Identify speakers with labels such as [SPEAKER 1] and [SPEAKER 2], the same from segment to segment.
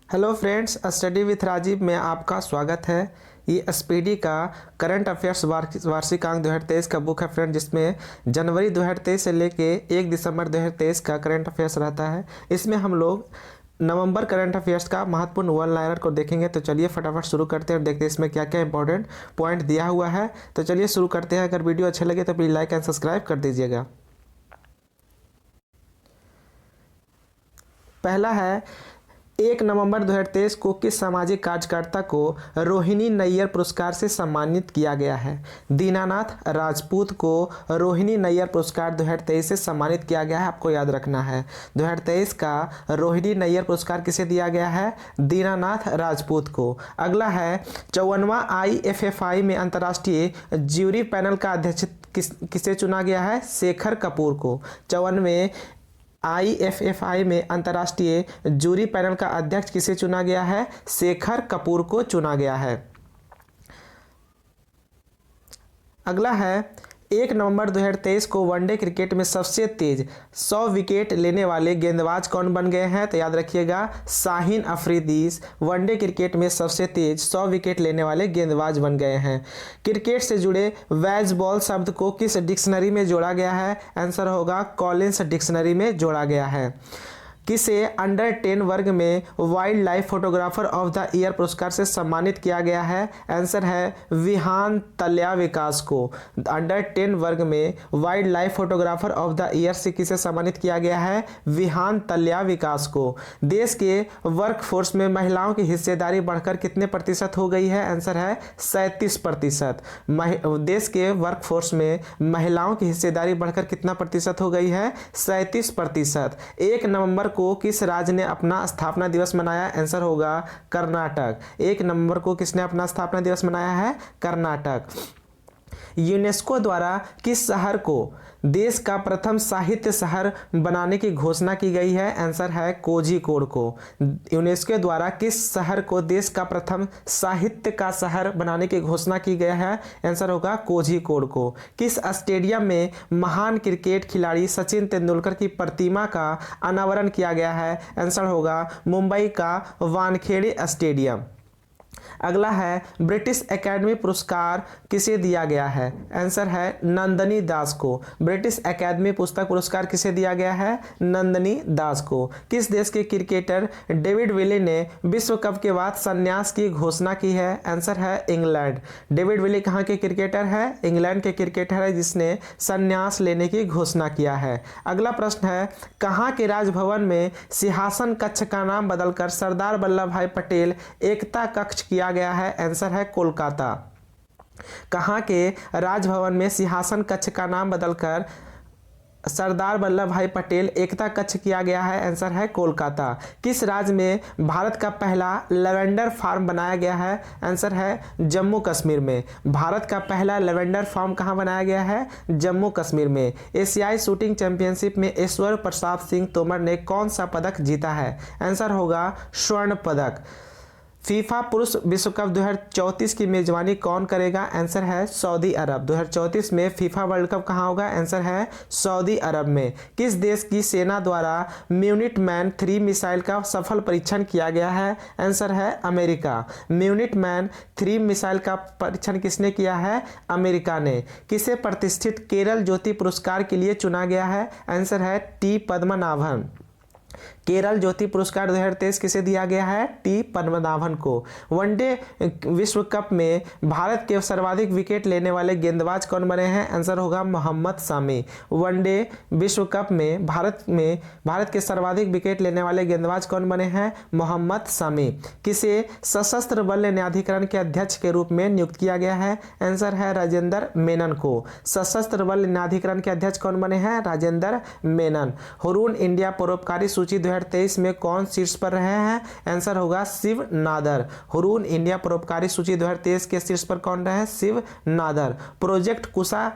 [SPEAKER 1] Hello friends, study with Rajiv में आपका स्वागत है। ये एसपीडी का करंट अफेयर्स वार्षिकांक 2023 का बुक है फ्रेंड, जिसमें जनवरी 2023 से लेके 1 दिसंबर 2023 का करंट अफेयर्स रहता है। इसमें हम लोग नवंबर करंट अफेयर्स का महत्वपूर्ण वन लाइनर को देखेंगे। तो चलिए फटाफट शुरू करते हैं और देखते हैं इसमें क्या क्या इंपॉर्टेंट पॉइंट दिया हुआ है। तो चलिए शुरू करते हैं। अगर वीडियो अच्छे लगे तो प्लीज़ लाइक एंड सब्सक्राइब कर दीजिएगा। पहला है, 1 नवंबर 2023 को किस सामाजिक कार्यकर्ता को रोहिणी नैयर पुरस्कार से सम्मानित किया गया है? दीनानाथ राजपूत को रोहिणी नैयर पुरस्कार 2023 से सम्मानित किया गया है। आपको याद रखना है 2023 का रोहिणी नैयर पुरस्कार किसे दिया गया है? दीनानाथ राजपूत को। अगला है, 54वां IFFI में अंतर्राष्ट्रीय ज्यूरी पैनल का अध्यक्ष किसे चुना गया है? शेखर कपूर को। 54वें IFFI में अंतर्राष्ट्रीय जूरी पैनल का अध्यक्ष किसे चुना गया है? शेखर कपूर को चुना गया है। अगला है, 1 नवंबर 2023 को वनडे क्रिकेट में सबसे तेज 100 विकेट लेने वाले गेंदबाज कौन बन गए हैं? तो याद रखिएगा, शाहीन अफरीदी वनडे क्रिकेट में सबसे तेज 100 विकेट लेने वाले गेंदबाज बन गए हैं। क्रिकेट से जुड़े वेज बॉल शब्द को किस डिक्शनरी में जोड़ा गया है? आंसर होगा कॉलिंस डिक्शनरी में जोड़ा गया है। किसे अंडर 10 वर्ग में wild life photographer of the year पुरस्कार से सम्मानित किया गया है? आंसर है विहान तल्या विकास को। अंडर 10 वर्ग में wild life photographer of the year से किसे सम्मानित किया गया है? विहान तल्या विकास को। देश के वर्कफोर्स में महिलाओं की हिस्सेदारी बढ़कर कितने प्रतिशत हो गई है? आंसर है 37%। देश के वर्कफोर्स में महिलाओं की हिस्सेदारी बढ़कर कितना प्रतिशत हो गई है? 37%। 1 नवंबर को किस राज्य ने अपना स्थापना दिवस मनाया? आंसर होगा कर्नाटक। 1 नवंबर को किसने अपना स्थापना दिवस मनाया है? कर्नाटक। यूनेस्को द्वारा किस शहर को देश का प्रथम साहित्य शहर बनाने की घोषणा की गई है? आंसर है कोझिकोड को। यूनेस्को द्वारा किस शहर को देश का प्रथम साहित्य का शहर बनाने की घोषणा की गई है? आंसर होगा कोझिकोड को। किस स्टेडियम में महान क्रिकेट खिलाड़ी सचिन तेंदुलकर की प्रतिमा का अनावरण किया गया है? आंसर होगा मुंबई का वानखेड़े स्टेडियम। अगला है, ब्रिटिश एकेडमी पुरस्कार किसे दिया गया है? आंसर है नंदनी दास को। ब्रिटिश एकेडमी पुस्तक पुरस्कार किसे दिया गया है? नंदनी दास को। किस देश के क्रिकेटर डेविड विली ने विश्व कप के बाद संन्यास की घोषणा की है? आंसर है इंग्लैंड। डेविड विली कहाँ के क्रिकेटर है? इंग्लैंड के क्रिकेटर है, जिसने संन्यास लेने की घोषणा किया है। अगला प्रश्न है, कहाँ के राजभवन में सिंहासन कक्ष का नाम बदलकर सरदार वल्लभ भाई पटेल एकता कक्ष किया गया है? आंसर है कोलकाता। कहां के राजभवन में सिंहासन कक्ष का नाम बदलकर सरदार वल्लभ भाई पटेल एकता कक्ष किया गया है? आंसर है कोलकाता। किस राज्य में भारत का पहला लेवेंडर फार्म बनाया गया है? आंसर है जम्मू कश्मीर में। भारत का पहला लेवेंडर फार्म कहां बनाया गया है? जम्मू कश्मीर में। एशियाई शूटिंग चैंपियनशिप में ऐश्वर्य प्रसाद सिंह तोमर ने कौन सा पदक जीता है? आंसर होगा स्वर्ण पदक। फीफा पुरुष विश्व कप 2034 की मेजबानी कौन करेगा? आंसर है सऊदी अरब। 2034 में फीफा वर्ल्ड कप कहां होगा? आंसर है सऊदी अरब में। किस देश की सेना द्वारा म्यूनिटमैन 3 मिसाइल का सफल परीक्षण किया गया है? आंसर है अमेरिका। म्यूनिटमैन 3 मिसाइल का परीक्षण किसने किया है? अमेरिका ने। किसे प्रतिष्ठित केरल ज्योति पुरस्कार के लिए चुना गया है? आंसर है टी पद्मनाभन। केरल ज्योति पुरस्कार 2023 किसे दिया गया है? टी पद्मनाभन को। वनडे विश्व कप में भारत के सर्वाधिक विकेट लेने वाले गेंदबाज कौन बने हैं? आंसर होगा मोहम्मद शामी। वनडे विश्व कप में भारत के सर्वाधिक विकेट लेने वाले गेंदबाज कौन बने हैं? मोहम्मद शामी। किसे सशस्त्र बल न्यायाधिकरण के अध्यक्ष के रूप में नियुक्त किया गया है? आंसर है राजेंद्र मेनन को। सशस्त्र बल न्यायाधिकरण के अध्यक्ष कौन बने हैं? राजेंद्र मेनन। हुरून इंडिया परोपकारी सूची 2023 में कौन शीर्ष पर रहे हैं? आंसर होगा शिव नादर। हुरून इंडिया परोपकारी सूची 2023 के शीर्ष पर कौन रहे? शिव नादर। प्रोजेक्ट कुशा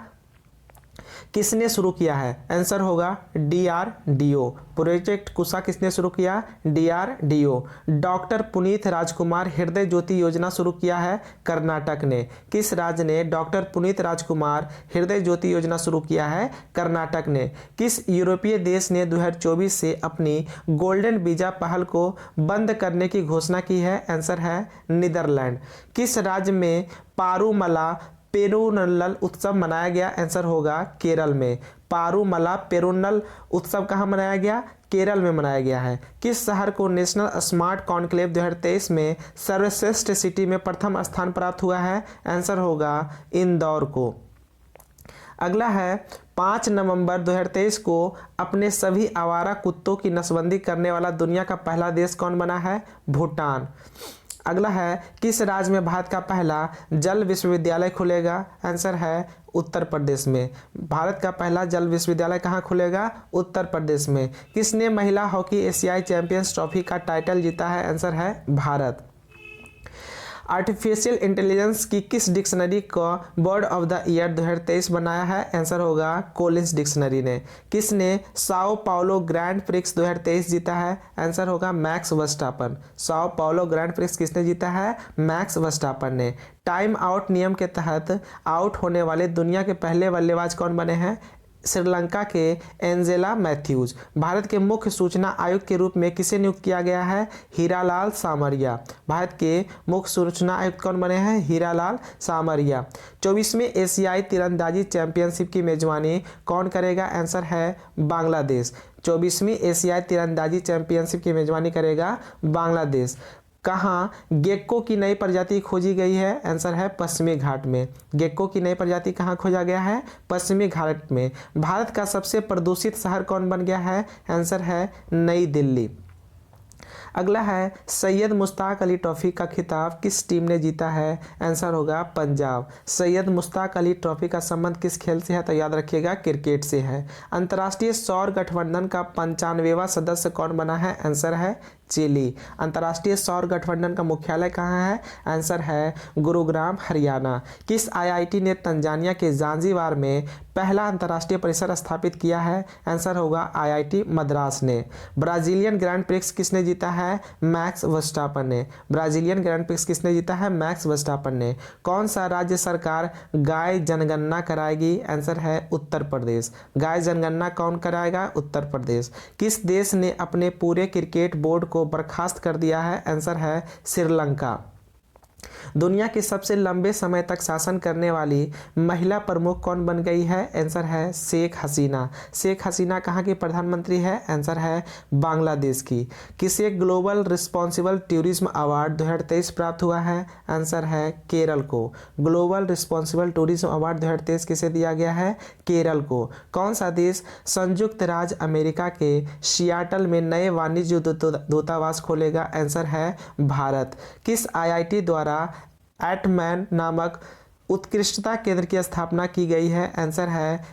[SPEAKER 1] किसने शुरू किया है? आंसर होगा DRDO। प्रोजेक्ट कुशा किसने शुरू किया? DRDO। डॉक्टर पुनीत राजकुमार हृदय ज्योति योजना शुरू किया है? कर्नाटक ने। किस राज्य ने डॉक्टर पुनीत राजकुमार हृदय ज्योति योजना शुरू किया है? कर्नाटक ने। किस यूरोपीय देश ने 2024 से अपनी गोल्डन वीजा पहल को बंद करने की घोषणा की है? आंसर है नीदरलैंड। किस राज्य में पारूमला पेरुनल उत्सव मनाया गया? आंसर होगा केरल में। पारूमला पेरुनल उत्सव कहाँ मनाया गया? केरल में मनाया गया है। किस शहर को नेशनल स्मार्ट कॉन्क्लेव 2023 में सर्वश्रेष्ठ सिटी में प्रथम स्थान प्राप्त हुआ है? आंसर होगा इंदौर को। अगला है 5 नवंबर 2023 को अपने सभी आवारा कुत्तों की नसबंदी करने वाला दुनिया का पहला देश कौन बना है? भूटान। अगला है किस राज्य में भारत का पहला जल विश्वविद्यालय खुलेगा? आंसर है उत्तर प्रदेश में। भारत का पहला जल विश्वविद्यालय कहाँ खुलेगा? उत्तर प्रदेश में। किसने महिला हॉकी एशियाई चैंपियंस ट्रॉफी का टाइटल जीता है? आंसर है भारत। आर्टिफिशियल इंटेलिजेंस की किस डिक्शनरी को वर्ड ऑफ द ईयर 2023 बनाया है? आंसर होगा कोलिंस डिक्शनरी ने। किसने साओ पाउलो ग्रैंड प्रिक्स 2023 जीता है? आंसर होगा max Verstappen. Sao Paulo grand prix किसने जीता है? मैक्स वर्स्टापन ने। टाइम आउट नियम के तहत आउट होने वाले दुनिया के पहले बल्लेबाज कौन बने हैं? श्रीलंका के एंजेला मैथ्यूज। भारत के मुख्य सूचना आयुक्त के रूप में किसे नियुक्त किया गया है? हीरालाल सामरिया। भारत के मुख्य सूचना आयुक्त कौन बने हैं? हीरालाल सामरिया। 24वें एशियाई तीरंदाजी चैंपियनशिप की मेजबानी कौन करेगा? आंसर है बांग्लादेश। 24वीं एशियाई तीरंदाजी चैंपियनशिप की मेजबानी करेगा बांग्लादेश। कहाँ गेक्को की नई प्रजाति खोजी गई है? आंसर है पश्चिमी घाट में। गेक्को की नई प्रजाति कहाँ खोजा गया है? पश्चिमी घाट में। भारत का सबसे प्रदूषित शहर कौन बन गया है? आंसर है नई दिल्ली। अगला है सैयद मुश्ताक अली ट्रॉफी का खिताब किस टीम ने जीता है? आंसर होगा पंजाब। सैयद मुश्ताक अली ट्रॉफी का संबंध किस खेल से है? तो याद रखिएगा क्रिकेट से है। अंतर्राष्ट्रीय सौर गठबंधन का 95वां सदस्य कौन बना है? आंसर है चिली। अंतर्राष्ट्रीय सौर गठबंधन का मुख्यालय कहाँ है? आंसर है गुरुग्राम हरियाणा। किस आईआईटी ने तंजानिया के जांजीबार में पहला अंतर्राष्ट्रीय परिसर स्थापित किया है? आंसर होगा आईआईटी मद्रास ने। ब्राजीलियन ग्रैंड प्रिक्स किसने जीता है? मैक्स वर्स्टापन ने। ब्राजीलियन ग्रैंड प्रिक्स किसने जीता है? मैक्स वर्स्टापन ने। कौन सा राज्य सरकार गाय जनगणना कराएगी? आंसर है उत्तर प्रदेश। गाय जनगणना कौन कराएगा? उत्तर प्रदेश। किस देश ने अपने पूरे क्रिकेट बोर्ड को बर्खास्त कर दिया है? आंसर है श्रीलंका। दुनिया के सबसे लंबे समय तक शासन करने वाली महिला प्रमुख कौन बन गई है? आंसर है शेख हसीना। शेख हसीना कहाँ की प्रधानमंत्री है? आंसर है बांग्लादेश की। किसे ग्लोबल रिस्पॉन्सिबल टूरिज्म अवार्ड 2023 प्राप्त हुआ है? आंसर है केरल को। ग्लोबल रिस्पॉन्सिबल टूरिज्म अवार्ड 2023 किसे दिया गया है? केरल को। कौन सा देश संयुक्त राज्य अमेरिका के सियाटल में नए वाणिज्य दूतावास खोलेगा? आंसर है भारत। किस आईआईटी द्वारा एटमैन नामक उत्कृष्टता केंद्र की स्थापना की गई है? आंसर है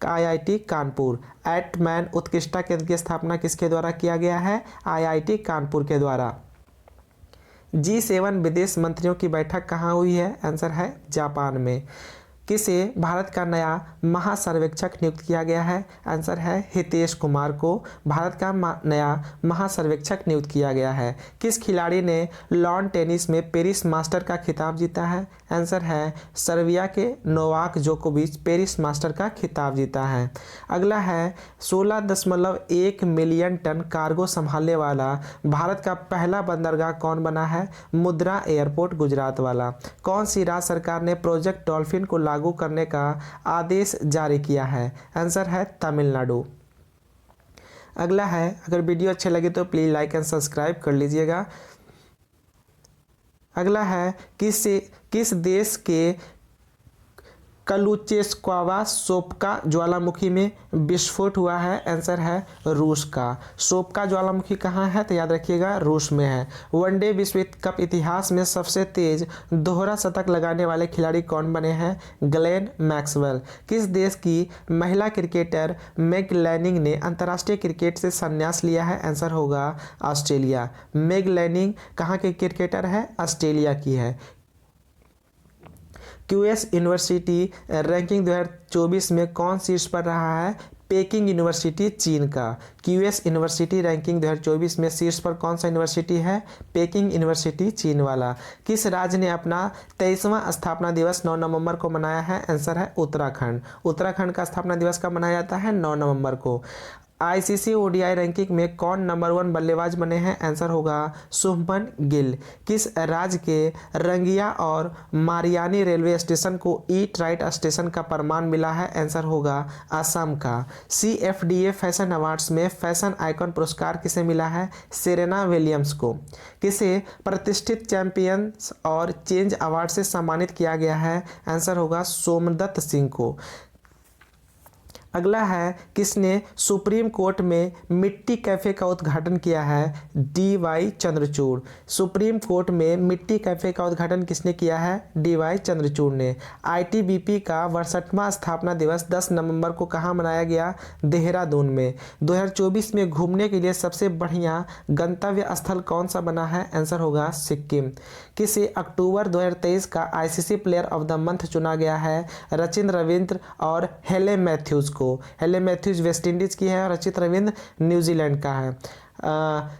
[SPEAKER 1] आईआईटी कानपुर। एटमैन उत्कृष्टता केंद्र की स्थापना किसके द्वारा किया गया है? आईआईटी कानपुर के द्वारा। G7 विदेश मंत्रियों की बैठक कहाँ हुई है? आंसर है जापान में। किसे भारत का नया महासर्वेक्षक नियुक्त किया गया है? आंसर है हितेश कुमार को भारत का नया महासर्वेक्षक नियुक्त किया गया है। किस खिलाड़ी ने लॉन टेनिस में पेरिस मास्टर का खिताब जीता है? आंसर है सर्बिया के नोवाक जोकोविच पेरिस मास्टर का खिताब जीता है। अगला है 16.1 मिलियन टन कार्गो संभालने वाला भारत का पहला बंदरगाह कौन बना है? मुद्रा एयरपोर्ट गुजरात वाला। कौन सी राज्य सरकार ने प्रोजेक्ट डॉल्फिन को लागू करने का आदेश जारी किया है? आंसर है तमिलनाडु। अगला है अगर वीडियो अच्छे लगे तो प्लीज लाइक एंड सब्सक्राइब कर लीजिएगा। अगला है किस देश के कलुचेस्क्वावा सोप्का ज्वालामुखी में विस्फोट हुआ है? आंसर है रूस का। सोप्का ज्वालामुखी कहाँ है? तो याद रखिएगा रूस में है। वनडे विश्व कप इतिहास में सबसे तेज दोहरा शतक लगाने वाले खिलाड़ी कौन बने हैं? Glenn Maxwell. किस देश की महिला क्रिकेटर मेग लैनिंग ने अंतर्राष्ट्रीय क्रिकेट से संन्यास लिया है? आंसर होगा ऑस्ट्रेलिया। मेग लैनिंग कहाँ की क्रिकेटर है? ऑस्ट्रेलिया की है। क्यूएस यूनिवर्सिटी रैंकिंग 2024 में कौन शीर्ष पर रहा है? पेकिंग यूनिवर्सिटी चीन का। क्यूएस यूनिवर्सिटी रैंकिंग 2024 में शीर्ष पर कौन सा यूनिवर्सिटी है? पेकिंग यूनिवर्सिटी चीन वाला। किस राज्य ने अपना 23वां स्थापना दिवस 9 नवंबर को मनाया है? आंसर है उत्तराखंड। उत्तराखंड का स्थापना दिवस कब मनाया जाता है? 9 नवंबर को। आईसीसी ओडीआई रैंकिंग में कौन नंबर 1 बल्लेबाज बने हैं? आंसर होगा शुभमन गिल। किस राज्य के रंगिया और मारियानी रेलवे स्टेशन को ईट राइट स्टेशन का प्रमाण मिला है? आंसर होगा असम का। CFDA फैशन अवार्ड्स में फैशन आइकॉन पुरस्कार किसे मिला है? सेरेना विलियम्स को। किसे प्रतिष्ठित चैंपियंस और चेंज अवार्ड से सम्मानित किया गया है? आंसर होगा सोमदत्त सिंह को। अगला है, किसने सुप्रीम कोर्ट में मिट्टी कैफे का उद्घाटन किया है? DY चंद्रचूड़। सुप्रीम कोर्ट में मिट्टी कैफे का उद्घाटन किसने किया है? DY चंद्रचूड़ ने। ITBP का 62वां स्थापना दिवस 10 नवंबर को कहाँ मनाया गया? देहरादून में। 2024 में घूमने के लिए सबसे बढ़िया गंतव्य स्थल कौन सा बना है? आंसर होगा सिक्किम। किसे अक्टूबर 2023 का ICC player of the month चुना गया है? रचिन रविंद्र और हेले मैथ्यूज को। हेले मैथ्यूज वेस्ट इंडीज की है और रचित रविंद्र न्यूजीलैंड का है।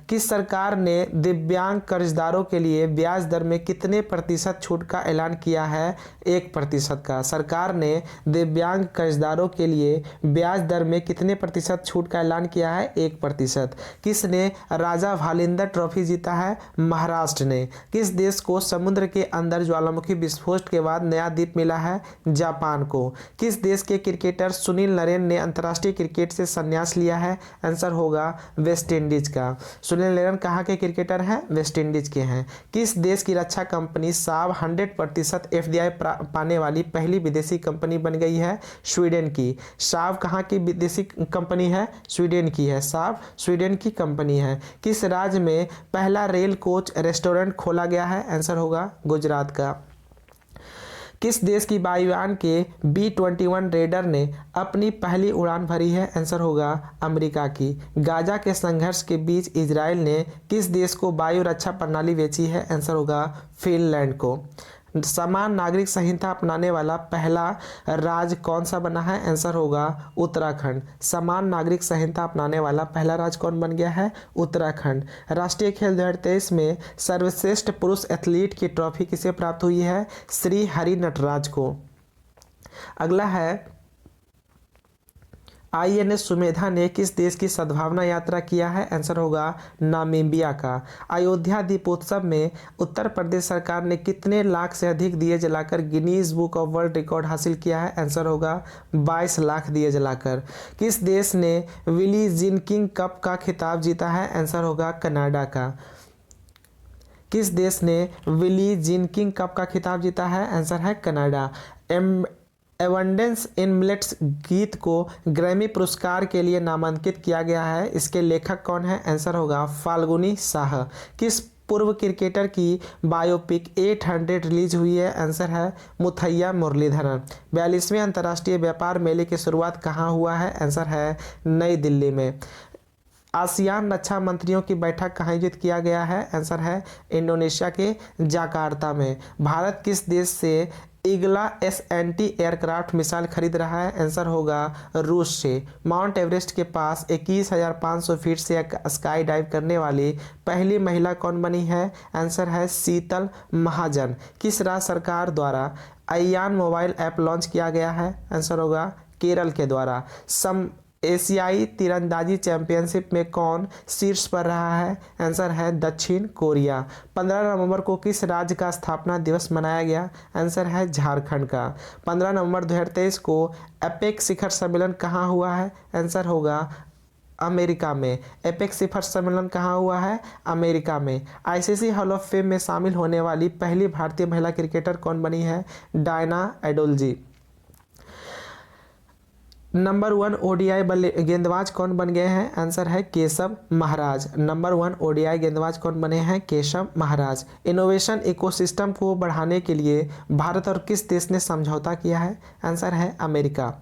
[SPEAKER 1] किस सरकार ने दिव्यांग कर्जदारों के लिए ब्याज दर में कितने प्रतिशत छूट का ऐलान किया है? 1% का। सरकार ने दिव्यांग कर्जदारों के लिए ब्याज दर में कितने प्रतिशत छूट का ऐलान किया है? 1%। किसने राजा भालिंदर ट्रॉफी जीता है? महाराष्ट्र ने। किस देश को समुद्र के अंदर ज्वालामुखी विस्फोट के बाद नया द्वीप मिला है? जापान को। किस देश के क्रिकेटर सुनील नरेन ने अंतर्राष्ट्रीय क्रिकेट से संन्यास लिया है? आंसर होगा वेस्ट इंडीज का। सुनील नरेन कहाँ के क्रिकेटर हैं? वेस्ट इंडीज के हैं। किस देश की रक्षा कंपनी साब 100% FDI पाने वाली पहली विदेशी कंपनी बन गई है? स्वीडन की। साब कहाँ की विदेशी कंपनी है? स्वीडन की है। साब स्वीडन की कंपनी है। किस राज्य में पहला रेल कोच रेस्टोरेंट खोला गया है? आंसर होगा गुजरात का। किस देश की वायुयान के B-21 रेडर ने अपनी पहली उड़ान भरी है? आंसर होगा अमेरिका की। गाजा के संघर्ष के बीच इजराइल ने किस देश को वायु रक्षा प्रणाली बेची है? आंसर होगा फिनलैंड को। समान नागरिक संहिता अपनाने वाला पहला राज्य कौन सा बना है? आंसर होगा उत्तराखंड। समान नागरिक संहिता अपनाने वाला पहला राज्य कौन बन गया है? उत्तराखंड। राष्ट्रीय खेल 2023 में सर्वश्रेष्ठ पुरुष एथलीट की ट्रॉफी किसे प्राप्त हुई है? श्री हरि नटराज को। अगला है, INS सुमेधा ने किस देश की सद्भावना यात्रा किया है? आंसर होगा नामीबिया का। अयोध्या दीपोत्सव में उत्तर प्रदेश सरकार ने कितने लाख से अधिक दिए जलाकर Guinness book of world record हासिल किया है? आंसर होगा 22 लाख दिए जलाकर। किस देश ने विली जिनकिंग कप का खिताब जीता है? आंसर होगा कनाडा का। किस देश ने विली जिनकिंग कप का खिताब जीता है? आंसर है कनाडा। एबंडेंस इन मिलेट्स गीत को ग्रैमी पुरस्कार के लिए नामांकित किया गया है। इसके लेखक कौन है? आंसर होगा फाल्गुनी शाह। किस पूर्व क्रिकेटर की बायोपिक 800 रिलीज हुई है? आंसर है मुथैया मुरलीधरन। 42वें अंतर्राष्ट्रीय व्यापार मेले की शुरुआत कहाँ हुआ है? आंसर है नई दिल्ली में। आसियान रक्षा मंत्रियों की बैठक कहाँ आयोजित किया गया है? आंसर है इंडोनेशिया के जाकार्ता में। भारत किस देश से ईगला SNT एयरक्राफ्ट मिसाइल खरीद रहा है? आंसर होगा रूस से। माउंट एवरेस्ट के पास 21,500 फीट से स्काई डाइव करने वाली पहली महिला कौन बनी है? आंसर है शीतल महाजन। किस राज्य सरकार द्वारा अयान मोबाइल ऐप लॉन्च किया गया है? आंसर होगा केरल के द्वारा। एशियाई तीरंदाजी चैंपियनशिप में कौन शीर्ष पर रहा है? आंसर है दक्षिण कोरिया। 15 नवंबर को किस राज्य का स्थापना दिवस मनाया गया? आंसर है झारखंड का। 15 नवंबर 2023 को एपेक शिखर सम्मेलन कहाँ हुआ है? आंसर होगा अमेरिका में। एपेक शिखर सम्मेलन कहाँ हुआ है? अमेरिका में। ICC हॉल ऑफ फेम में शामिल होने वाली पहली भारतीय महिला क्रिकेटर कौन बनी है? डायना एडोल्जी। नंबर 1 ODI गेंदबाज कौन बन गए हैं? आंसर है केशव महाराज। नंबर 1 ODI गेंदबाज कौन बने हैं? केशव महाराज। इनोवेशन इकोसिस्टम को बढ़ाने के लिए भारत और किस देश ने समझौता किया है? आंसर है अमेरिका।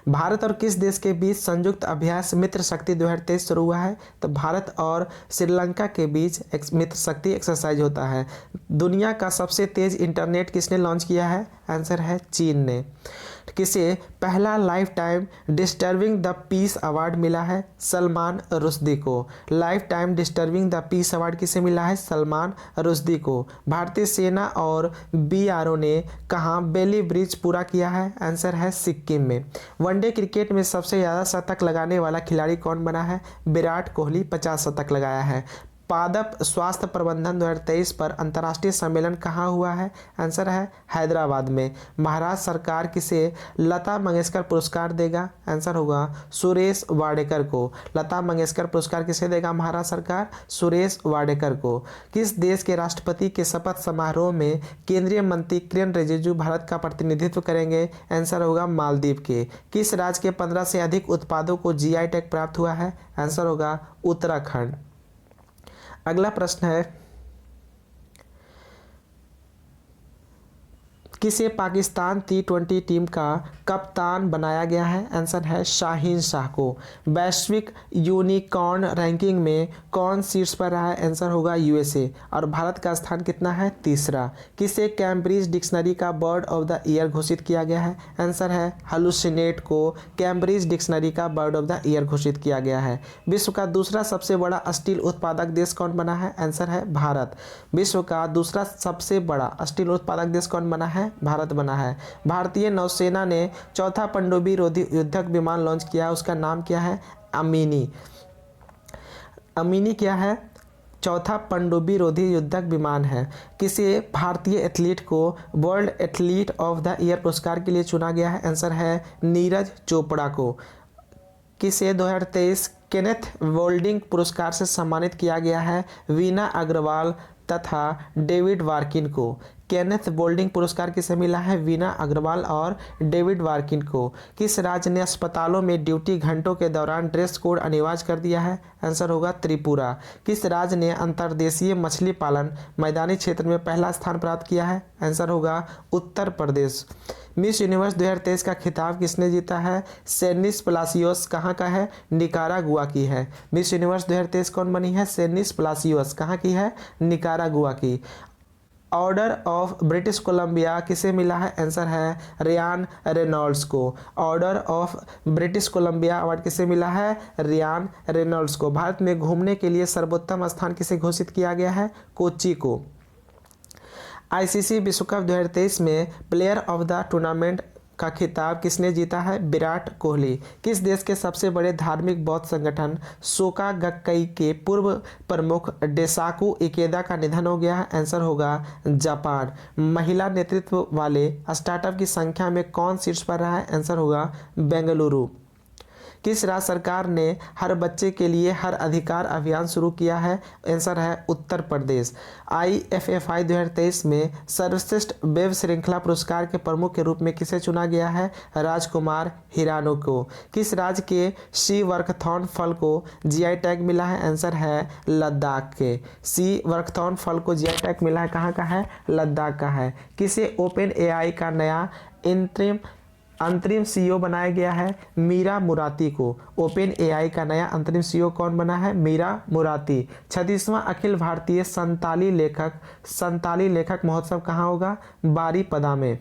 [SPEAKER 1] भारत और किस देश के बीच संयुक्त अभ्यास मित्र शक्ति 2023 शुरू हुआ है? तो भारत और श्रीलंका के बीच एक मित्र शक्ति एक्सरसाइज होता है। दुनिया का सबसे तेज इंटरनेट किसने लॉन्च किया है? आंसर है चीन ने। किसे पहला life time disturbing the peace award मिला है? सलमान रुश्दी को। Life time disturbing the peace award किसे मिला है? सलमान रुश्दी को। भारतीय सेना और बीआरओ ने कहाँ बेली ब्रिज पूरा किया है? आंसर है सिक्किम में। वनडे क्रिकेट में सबसे ज़्यादा शतक लगाने वाला खिलाड़ी कौन बना है? विराट कोहली 50 शतक लगाया है। पादप स्वास्थ्य प्रबंधन 2023 पर अंतर्राष्ट्रीय सम्मेलन कहाँ हुआ है? आंसर है हैदराबाद में। महाराष्ट्र सरकार किसे लता मंगेशकर पुरस्कार देगा? आंसर होगा सुरेश वाडेकर को। लता मंगेशकर पुरस्कार किसे देगा महाराष्ट्र सरकार? सुरेश वाडेकर को। किस देश के राष्ट्रपति के शपथ समारोह में केंद्रीय मंत्री किरेन रिजिजू भारत का प्रतिनिधित्व करेंगे? आंसर होगा मालदीव के। किस राज्य के 15 से अधिक उत्पादों को जीआई टैग प्राप्त हुआ है? आंसर होगा उत्तराखंड। अगला प्रश्न है, किसे पाकिस्तान T20 टीम का कप्तान बनाया गया है? आंसर है शाहीन शाह को। वैश्विक यूनिकॉर्न रैंकिंग में कौन शीर्ष पर रहा है? आंसर होगा यूएसए। और भारत का स्थान कितना है? तीसरा। किसे कैम्ब्रिज डिक्शनरी का बर्ड ऑफ द ईयर घोषित किया गया है? आंसर है हालुसिनेट को कैम्ब्रिज डिक्शनरी का बर्ड ऑफ द ईयर घोषित किया गया है। विश्व का दूसरा सबसे बड़ा स्टील उत्पादक देश कौन बना है? आंसर है भारत। विश्व का दूसरा सबसे बड़ा स्टील उत्पादक देश कौन बना है? भारत बना है। भारतीय नौसेना ने चौथा पनडुब्बी रोधी युद्धक विमान लॉन्च किया, उसका नाम क्या है? अमीनी। अमीनी क्या है? चौथा पनडुब्बी रोधी युद्धक विमान है। किसी भारतीय एथलीट को world athlete of the year पुरस्कार के लिए चुना गया है? आंसर है नीरज चोपड़ा को। किसे 2023 केनेथ वोल्डिंग पुरस्कार से सम्मानित किया गया है? वीना अग्रवाल तथा डेविड वार्किन को। केनेथ बोल्डिंग पुरस्कार किसे मिला है? वीना अग्रवाल और डेविड वार्किन को। किस राज्य ने अस्पतालों में ड्यूटी घंटों के दौरान ड्रेस कोड अनिवार्य कर दिया है? आंसर होगा त्रिपुरा। किस राज्य ने अंतर्देशीय मछली पालन मैदानी क्षेत्र में पहला स्थान प्राप्त किया है? आंसर होगा उत्तर प्रदेश। मिस यूनिवर्स 2023 का खिताब किसने जीता है? सेनिस प्लासियोस कहाँ का है? निकारागुआ की है। मिस यूनिवर्स 2023 कौन बनी है? सेनिस प्लासियोस कहाँ की है? निकारागुआ की। ऑर्डर ऑफ ब्रिटिश कोलंबिया किसे मिला है? आंसर है रियान रेनॉल्ड्स को। Order of British Columbia award किसे मिला है? रियान रेनॉल्ड्स को। भारत में घूमने के लिए सर्वोत्तम स्थान किसे घोषित किया गया है? कोच्चि को। आईसीसी विश्व कप 2023 में प्लेयर ऑफ द टूर्नामेंट का खिताब किसने जीता है? विराट कोहली। किस देश के सबसे बड़े धार्मिक बौद्ध संगठन सोका गक्कई के पूर्व प्रमुख डेसाकू इकेदा का निधन हो गया है? आंसर होगा जापान। महिला नेतृत्व वाले स्टार्टअप की संख्या में कौन शीर्ष पर रहा है? आंसर होगा बेंगलुरु। किस राज्य सरकार ने हर बच्चे के लिए हर अधिकार अभियान शुरू किया है? आंसर है उत्तर प्रदेश। IFFI 2023 में सर्वश्रेष्ठ वेब श्रृंखला पुरस्कार के प्रमुख के रूप में किसे चुना गया है? राजकुमार हिरानो को। किस राज्य के सी वर्कथॉन फल को जीआई टैग मिला है? आंसर है लद्दाख के। सी वर्कथॉन फल को जीआई टैग मिला है, कहाँ का है? लद्दाख का है। किसे ओपन AI का नया अंतरिम CEO बनाया गया है? मीरा मुराती को। ओपन AI का नया अंतरिम CEO कौन बना है? मीरा मुराती। 36वां अखिल भारतीय संताली लेखक महोत्सव कहाँ होगा? बारीपदा में।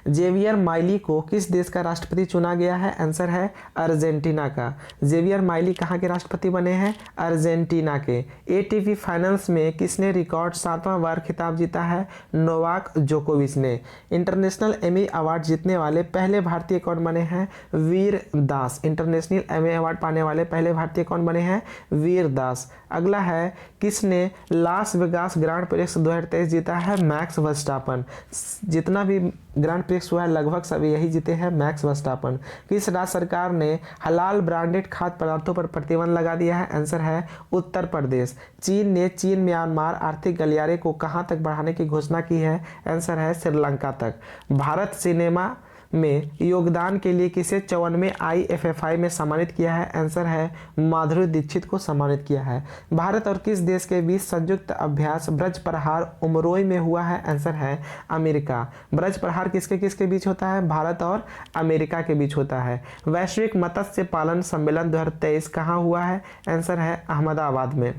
[SPEAKER 1] जेवियर माइली को किस देश का राष्ट्रपति चुना गया है? आंसर है अर्जेंटीना का। जेवियर माइली कहाँ के राष्ट्रपति बने हैं? अर्जेंटीना के। ATP फाइनल्स में किसने रिकॉर्ड 7वां बार खिताब जीता है? नोवाक जोकोविच ने। इंटरनेशनल एमी अवार्ड जीतने वाले पहले भारतीय कौन बने हैं? वीर दास। इंटरनेशनल एमी अवार्ड पाने वाले पहले भारतीय कौन बने हैं? वीर दास। अगला है, किसने लास वेगास ग्रांड प्रिक्स 2023 जीता है? Max Verstappen. जितना भी ग्रांड प्रिक्स हुआ है लगभग सभी यही जीते हैं, मैक्स वर्स्टापन। किस राज्य सरकार ने हलाल ब्रांडेड खाद्य पदार्थों पर प्रतिबंध लगा दिया है? आंसर है उत्तर प्रदेश। चीन ने चीन म्यांमार आर्थिक गलियारे को कहां तक बढ़ाने की घोषणा की है? आंसर है श्रीलंका तक। भारत सिनेमा में योगदान के लिए किसे 54वें IFFI में सम्मानित किया है? आंसर है माधुरी दीक्षित को सम्मानित किया है। भारत और किस देश के बीच संयुक्त अभ्यास ब्रज प्रहार उमरोई में हुआ है? आंसर है अमेरिका। ब्रज प्रहार किसके किसके बीच होता है? भारत और अमेरिका के बीच होता है। वैश्विक मत्स्य पालन सम्मेलन 2023 कहाँ हुआ है? आंसर है अहमदाबाद में।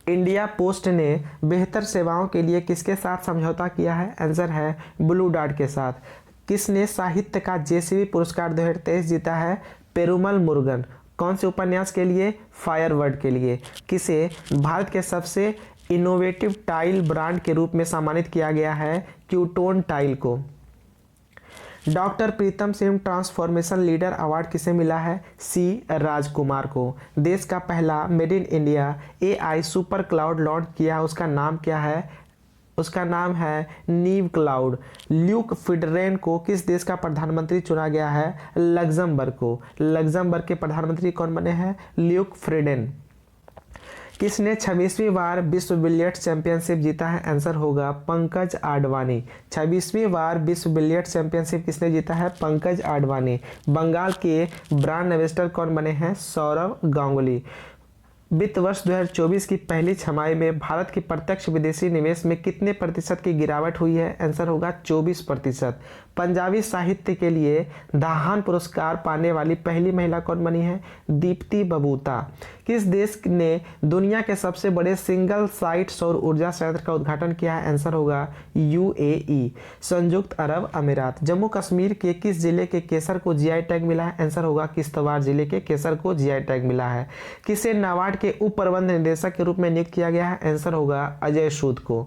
[SPEAKER 1] इंडिया पोस्ट ने बेहतर सेवाओं के लिए किसके साथ समझौता किया है? आंसर है ब्लू डार्ट के साथ। किसने साहित्य का JCB पुरस्कार 2023 जीता है? पेरुमल मुरुगन। कौन से उपन्यास के लिए? फायरवर्ड के लिए। किसे भारत के सबसे इनोवेटिव टाइल ब्रांड के रूप में सम्मानित किया गया है? क्यूटोन टाइल को। Doctor Pritam Singh transformation leader award किसे मिला है? C राजकुमार को। देश का पहला made in India AI super cloud launch किया, उसका नाम क्या है? उसका नाम है नीव क्लाउड। ल्यूक फिडरेन को किस देश का प्रधानमंत्री चुना गया है? लग्जमबर्ग को। लग्जमबर्ग के प्रधानमंत्री कौन बने हैं? ल्यूक फ्रिडेन। किसने 26वीं बार विश्व बिलियर्ड्स चैंपियनशिप जीता है? आंसर होगा पंकज आडवाणी। 26वीं बार विश्व बिलियर्ड्स चैंपियनशिप किसने जीता है? पंकज आडवाणी। बंगाल के ब्रांड एम्बेसडर कौन बने हैं? सौरव गांगुली। वित्त वर्ष 2024 की पहली छमाही में भारत की प्रत्यक्ष विदेशी निवेश में कितने प्रतिशत की गिरावट हुई है? आंसर होगा 24%। पंजाबी साहित्य के लिए दाहान पुरस्कार पाने वाली पहली महिला कौन बनी है? दीप्ति बबूता। किस देश ने दुनिया के सबसे बड़े सिंगल साइट सौर ऊर्जा संयंत्र का उद्घाटन किया है? आंसर होगा UAE, संयुक्त अरब अमीरात। जम्मू कश्मीर के किस जिले के केसर को GI टैग मिला है? आंसर होगा किश्तवाड़ जिले के केसर को GI टैग मिला है। किसे नाबार्ड के उप प्रबंध निदेशक के रूप में नियुक्त किया गया है? आंसर होगा अजय सूद को।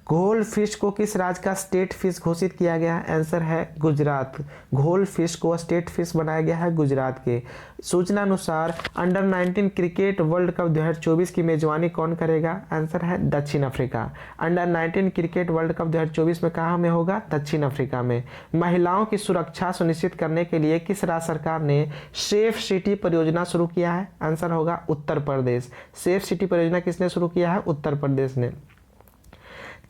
[SPEAKER 1] घोल फिश को किस राज्य का स्टेट फिश घोषित किया गया है? आंसर है गुजरात। घोल फिश को स्टेट फिश बनाया गया है गुजरात के। सूचना अनुसार अंडर 19 क्रिकेट वर्ल्ड कप 2024 की मेजबानी कौन करेगा? आंसर है दक्षिण Africa. Under 19 cricket world cup 2024 में कहाँ में होगा? दक्षिण अफ्रीका में। महिलाओं की सुरक्षा सुनिश्चित करने के लिए किस राज्य सरकार ने सेफ सिटी परियोजना शुरू किया है? आंसर होगा उत्तर प्रदेश। सेफ सिटी परियोजना किसने शुरू किया है? उत्तर प्रदेश ने।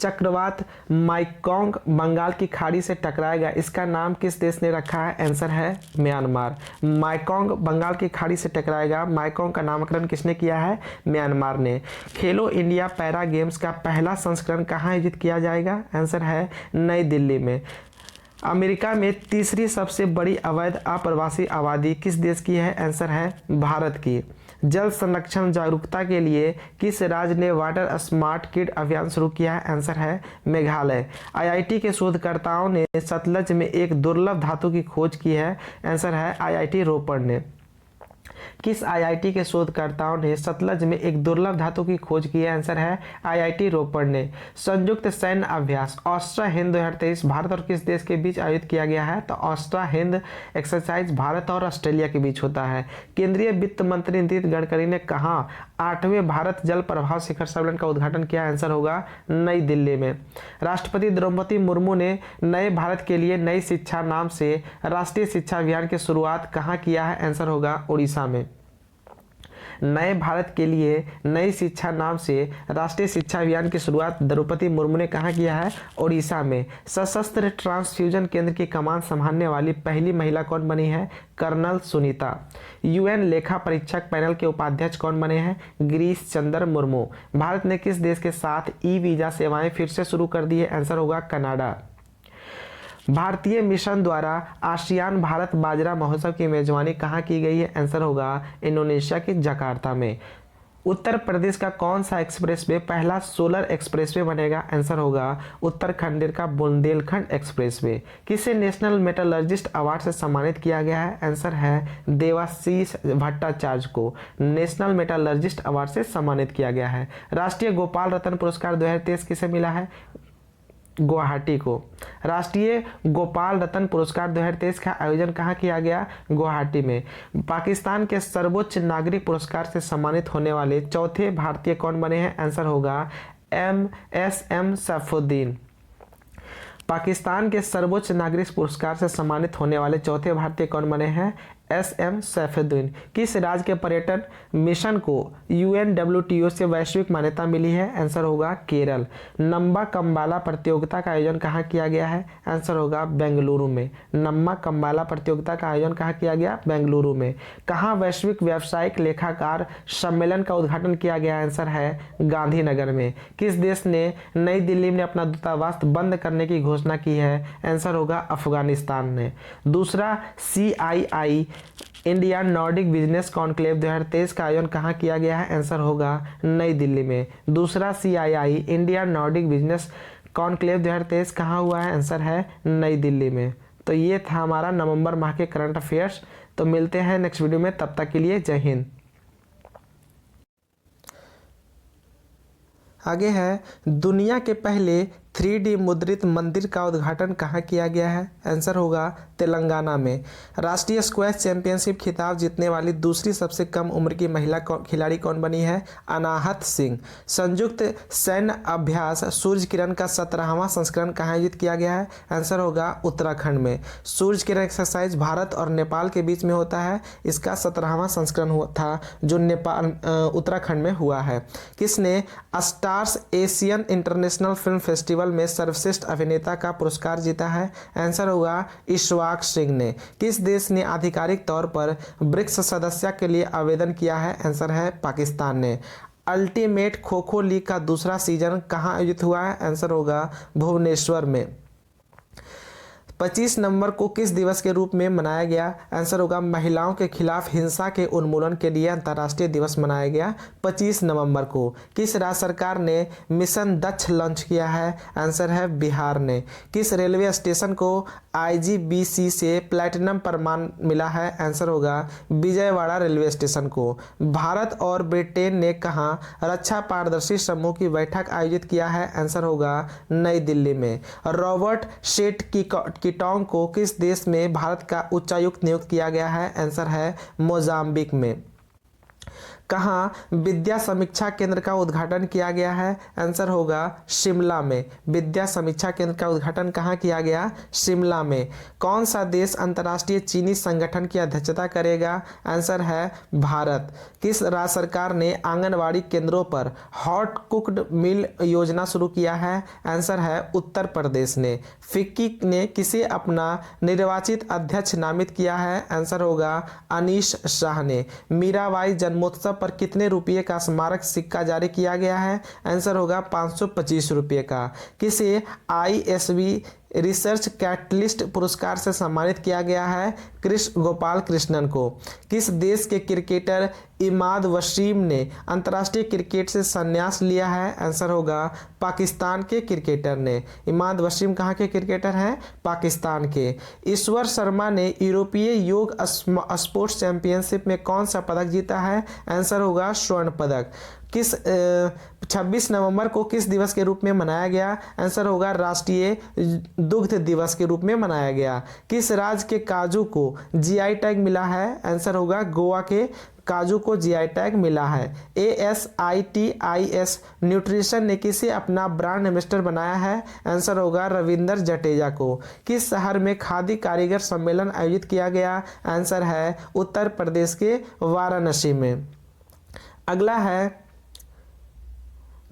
[SPEAKER 1] चक्रवात माइकोंग बंगाल की खाड़ी से टकराएगा, इसका नाम किस देश ने रखा है? आंसर है म्यांमार। माइकोंग बंगाल की खाड़ी से टकराएगा, माइकोंग का नामकरण किसने किया है? म्यांमार ने। खेलो इंडिया पैरा गेम्स का पहला संस्करण कहाँ आयोजित किया जाएगा? आंसर है नई दिल्ली में। अमेरिका में तीसरी सबसे बड़ी अवैध अप्रवासी आबादी किस देश की है? आंसर है भारत की। जल संरक्षण जागरूकता के लिए किस राज्य ने वाटर स्मार्ट किड अभियान शुरू किया है? आंसर है मेघालय। IIT के शोधकर्ताओं ने सतलज में एक दुर्लभ धातु की खोज की है? आंसर है IIT रोपड़ ने। किस IIT के शोधकर्ताओं ने सतलज में एक दुर्लभ धातु की खोज की है? आंसर है IIT रोपड़ ने। संयुक्त सैन्य अभ्यास ऑस्ट्रा हिंद 2023 भारत और किस देश के बीच आयोजित किया गया है? तो ऑस्ट्रा हिंद एक्सरसाइज भारत और ऑस्ट्रेलिया के बीच होता है। केंद्रीय वित्त मंत्री नितिन गडकरी ने कहाँ 8वें भारत जल प्रभाव शिखर सम्मेलन का उद्घाटन किया? आंसर होगा नई दिल्ली में। राष्ट्रपति द्रौपदी मुर्मू ने नए भारत के लिए नई शिक्षा नाम से राष्ट्रीय शिक्षा अभियान की शुरुआत कहाँ किया है? आंसर होगा उड़ीसा में। नए भारत के लिए नई शिक्षा नाम से राष्ट्रीय शिक्षा अभियान की शुरुआत द्रौपदी मुर्मू ने कहाँ किया है? ओडिशा में। सशस्त्र ट्रांसफ्यूजन केंद्र की कमान संभालने वाली पहली महिला कौन बनी है? कर्नल सुनीता। UN लेखा परीक्षक पैनल के उपाध्यक्ष कौन बने हैं? गिरीश चंद्र मुर्मू। भारत ने किस देश के साथ वीजा सेवाएं फिर से शुरू कर दी है? आंसर होगा कनाडा। भारतीय मिशन द्वारा आसियान भारत बाजरा महोत्सव की मेजबानी कहाँ की गई है? आंसर होगा इंडोनेशिया के जकार्ता में। उत्तर प्रदेश का कौन सा एक्सप्रेसवे पहला सोलर एक्सप्रेसवे बनेगा? आंसर होगा उत्तराखंड का बुंदेलखंड एक्सप्रेसवे। किसे नेशनल मेटलर्जिस्ट अवार्ड से सम्मानित किया गया है? आंसर है देवाशीष भट्टाचार्य को नेशनल मेटलर्जिस्ट अवार्ड से सम्मानित किया गया है। राष्ट्रीय गोपाल रत्न पुरस्कार 2023 किसे मिला है? गुवाहाटी को। राष्ट्रीय गोपाल रत्न पुरस्कार 2023 का आयोजन कहाँ किया गया? गुवाहाटी में। पाकिस्तान के सर्वोच्च नागरिक पुरस्कार से सम्मानित होने वाले चौथे भारतीय कौन बने हैं? आंसर होगा MSM सैफुद्दीन। पाकिस्तान के सर्वोच्च नागरिक पुरस्कार से सम्मानित होने वाले चौथे भारतीय कौन बने हैं? SM सैफुद्दीन। किस राज्य के पर्यटन मिशन को UNWTO से वैश्विक मान्यता मिली है? आंसर होगा केरल। नम्बा कंबाला प्रतियोगिता का आयोजन कहाँ किया गया है? आंसर होगा बेंगलुरु में। नम्मा कंबाला प्रतियोगिता का आयोजन कहाँ किया गया? बेंगलुरु में। कहाँ वैश्विक व्यावसायिक लेखाकार सम्मेलन का उद्घाटन किया गया? आंसर है गांधीनगर में। किस देश ने नई दिल्ली में अपना दूतावास बंद करने की घोषणा की है? आंसर होगा अफगानिस्तान ने। दूसरा CII India Nordic business conclave 2023 का आयोजन कहाँ किया गया है? आंसर होगा नई दिल्ली में। दूसरा CII India Nordic business conclave 2023 कहाँ हुआ है? आंसर है नई दिल्ली में। तो ये था हमारा नवंबर माह के करंट अफेयर्स। तो मिलते हैं नेक्स्ट वीडियो में, तब तक के लिए जय हिंद। आगे है, दुनिया के पहले 3D मुद्रित मंदिर का उद्घाटन कहाँ किया गया है? आंसर होगा तेलंगाना में। राष्ट्रीय स्क्वैश चैंपियनशिप खिताब जीतने वाली दूसरी सबसे कम उम्र की महिला खिलाड़ी कौन बनी है? अनाहत सिंह। संयुक्त सैन्य अभ्यास सूर्य किरण का 17वां संस्करण कहाँ आयोजित किया गया है? आंसर होगा उत्तराखंड में। सूर्य किरण एक्सरसाइज भारत और नेपाल के बीच में होता है। इसका 17वां संस्करण हुआ था जो नेपाल उत्तराखंड में हुआ है। किसने stars Asian international film festival में सर्वश्रेष्ठ अभिनेता का पुरस्कार जीता है? आंसर होगा इशवाक सिंह ने। किस देश ने आधिकारिक तौर पर ब्रिक्स सदस्यता के लिए आवेदन किया है? आंसर है पाकिस्तान ने। अल्टीमेट खो खो लीग का दूसरा सीजन कहां आयोजित हुआ है? आंसर होगा भुवनेश्वर में। 25 नवंबर को किस दिवस के रूप में मनाया गया? आंसर होगा महिलाओं के खिलाफ हिंसा के उन्मूलन के लिए अंतर्राष्ट्रीय दिवस मनाया गया 25 नवंबर को। किस राज्य सरकार ने मिशन दक्ष लॉन्च किया है? आंसर है बिहार ने। किस रेलवे स्टेशन को IGBC से प्लैटिनम प्रमाण मिला है? आंसर होगा विजयवाड़ा रेलवे स्टेशन को। भारत और ब्रिटेन ने कहाँ रक्षा पारदर्शी समूह की बैठक आयोजित किया है? आंसर होगा नई दिल्ली में। रॉबर्ट शेट कीटोंग को किस देश में भारत का उच्चायुक्त नियुक्त किया गया है? आंसर है मोजाम्बिक में। कहाँ विद्या समीक्षा केंद्र का उद्घाटन किया गया है? आंसर होगा शिमला में। विद्या समीक्षा केंद्र का उद्घाटन कहाँ किया गया? शिमला में। कौन सा देश अंतर्राष्ट्रीय चीनी संगठन की अध्यक्षता करेगा? आंसर है भारत। किस राज्य सरकार ने आंगनवाड़ी केंद्रों पर हॉट कुक्ड मील योजना शुरू किया है? आंसर है उत्तर प्रदेश ने। फिक्की ने किसे अपना निर्वाचित अध्यक्ष नामित किया है? आंसर होगा अनीश शाह ने। मीराबाई जन्मोत्सव पर कितने रुपये का स्मारक सिक्का जारी किया गया है? आंसर होगा 525 रुपये का। किसे ISB रिसर्च कैटलिस्ट पुरस्कार से सम्मानित किया गया है? कृष्ण गोपाल कृष्णन को। किस देश के क्रिकेटर इमाद वसीम ने अंतर्राष्ट्रीय क्रिकेट से संन्यास लिया है? आंसर होगा पाकिस्तान के क्रिकेटर ने। इमाद वसीम कहाँ के क्रिकेटर हैं? पाकिस्तान के। ईश्वर शर्मा ने यूरोपीय योग स्पोर्ट्स चैंपियनशिप में कौन सा पदक जीता है? आंसर होगा स्वर्ण पदक। किस 26 नवंबर को किस दिवस के रूप में मनाया गया? आंसर होगा राष्ट्रीय दुग्ध दिवस के रूप में मनाया गया। किस राज्य के काजू को GI टैग मिला है? आंसर होगा गोवा के काजू को GI टैग मिला है। ASITIS न्यूट्रिशन ने किसे अपना ब्रांड एम्बेसडर बनाया है? आंसर होगा रविंदर जडेजा को। किस शहर में खादी कारीगर सम्मेलन आयोजित किया गया? आंसर है उत्तर प्रदेश के वाराणसी में। अगला है,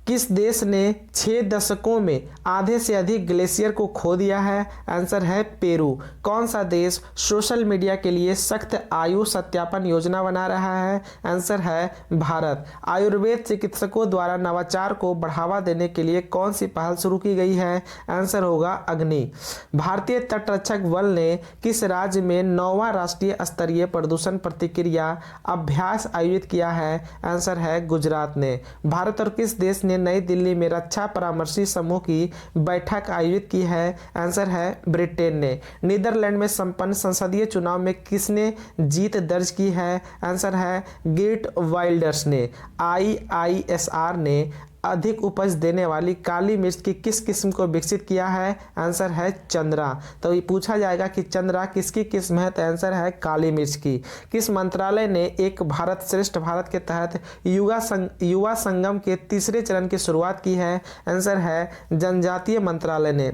[SPEAKER 1] किस देश ने 6 दशकों में आधे से अधिक ग्लेशियर को खो दिया है? आंसर है पेरू। कौन सा देश सोशल मीडिया के लिए सख्त आयु सत्यापन योजना बना रहा है? आंसर है भारत। आयुर्वेद चिकित्सकों द्वारा नवाचार को बढ़ावा देने के लिए कौन सी पहल शुरू की गई है? आंसर होगा अग्नि। भारतीय तटरक्षक बल ने किस राज्य में 9वां राष्ट्रीय स्तरीय प्रदूषण प्रतिक्रिया अभ्यास आयोजित किया है? आंसर है गुजरात ने। भारत और किस देश ने नई दिल्ली में रक्षा परामर्शी समूह की बैठक आयोजित की है? आंसर है ब्रिटेन ने। नीदरलैंड में संपन्न संसदीय चुनाव में किसने जीत दर्ज की है? आंसर है गेट वाइल्डर्स ने। IISR ने अधिक उपज देने वाली काली मिर्च की किस किस्म को विकसित किया है? आंसर है चंद्रा। तो ये पूछा जाएगा कि चंद्रा किसकी किस्म है? तो आंसर है काली मिर्च की। किस मंत्रालय ने एक भारत श्रेष्ठ भारत के तहत युवा संगम के तीसरे चरण की शुरुआत की है? आंसर है जनजातीय मंत्रालय ने।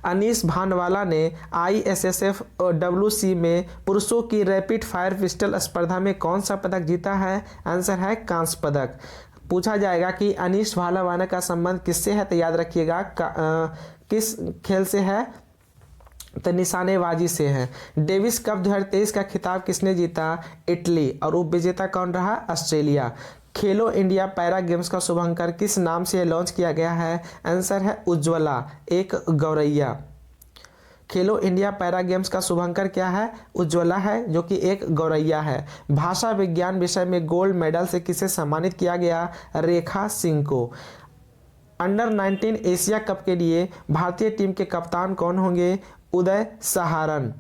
[SPEAKER 1] अनीस भानवाला ने ISSF WC में पुरुषों की रैपिड फायर पिस्टल स्पर्धा में कौन सा पदक जीता है? आंसर है कांस्य पदक। पूछा जाएगा कि अनीस भानवाला का संबंध किससे है, तो याद रखिएगा किस खेल से है, तो निशानेबाजी से है। डेविस कप 2023 का खिताब किसने जीता? इटली। और उप विजेता कौन रहा? ऑस्ट्रेलिया। खेलो इंडिया पैरा गेम्स का शुभांकर किस नाम से लॉन्च किया गया है? आंसर है उज्ज्वला, एक गौरैया। खेलो इंडिया पैरा गेम्स का शुभांकर क्या है? उज्ज्वला है, जो कि एक गौरैया है। भाषा विज्ञान विषय में गोल्ड मेडल से किसे सम्मानित किया गया? रेखा सिंह को। अंडर 19 एशिया कप के लिए भारतीय टीम के कप्तान कौन होंगे? उदय सहारन।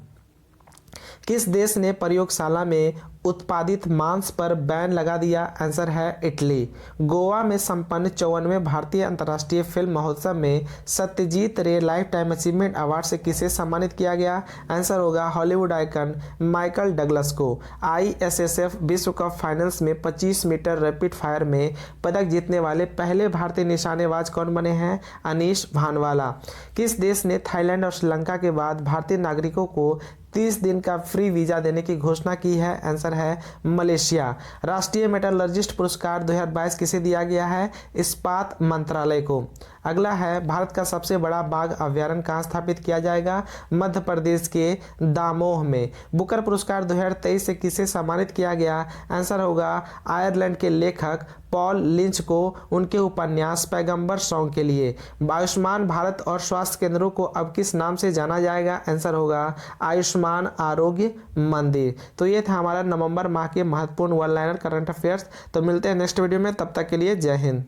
[SPEAKER 1] किस देश ने प्रयोगशाला में उत्पादित मांस पर बैन लगा दिया? आंसर है इटली। गोवा में संपन्न 54वें भारतीय अंतर्राष्ट्रीय फिल्म महोत्सव में सत्यजीत रे लाइफ टाइम अचीवमेंट अवार्ड से किसे सम्मानित किया गया? आंसर होगा हॉलीवुड आइकन माइकल डगलस को। ISSF विश्व कप फाइनल्स में 25 मीटर रैपिड फायर में पदक जीतने वाले पहले भारतीय निशानेबाज कौन बने हैं? अनीस भानवाला। किस देश ने थाईलैंड और श्रीलंका के बाद भारतीय नागरिकों को 30 दिन का फ्री वीजा देने की घोषणा की है? आंसर है मलेशिया। राष्ट्रीय मेटलर्जिस्ट पुरस्कार 2022 किसे दिया गया है? इस्पात मंत्रालय को। अगला है भारत का सबसे बड़ा बाघ अभ्यारण्य कहाँ स्थापित किया जाएगा? मध्य प्रदेश के दामोह में। बुकर पुरस्कार 2023 से किसे सम्मानित किया गया? आंसर होगा आयरलैंड के लेखक पॉल लिंच को उनके उपन्यास पैगंबर सॉन्ग के लिए। आयुष्मान भारत और स्वास्थ्य केंद्रों को अब किस नाम से जाना जाएगा? आंसर होगा आयुष्मान आरोग्य मंदिर। तो ये था हमारा नवंबर माह के महत्वपूर्ण वन लाइनर करंट अफेयर्स। तो मिलते हैं नेक्स्ट वीडियो में, तब तक के लिए जय हिंद।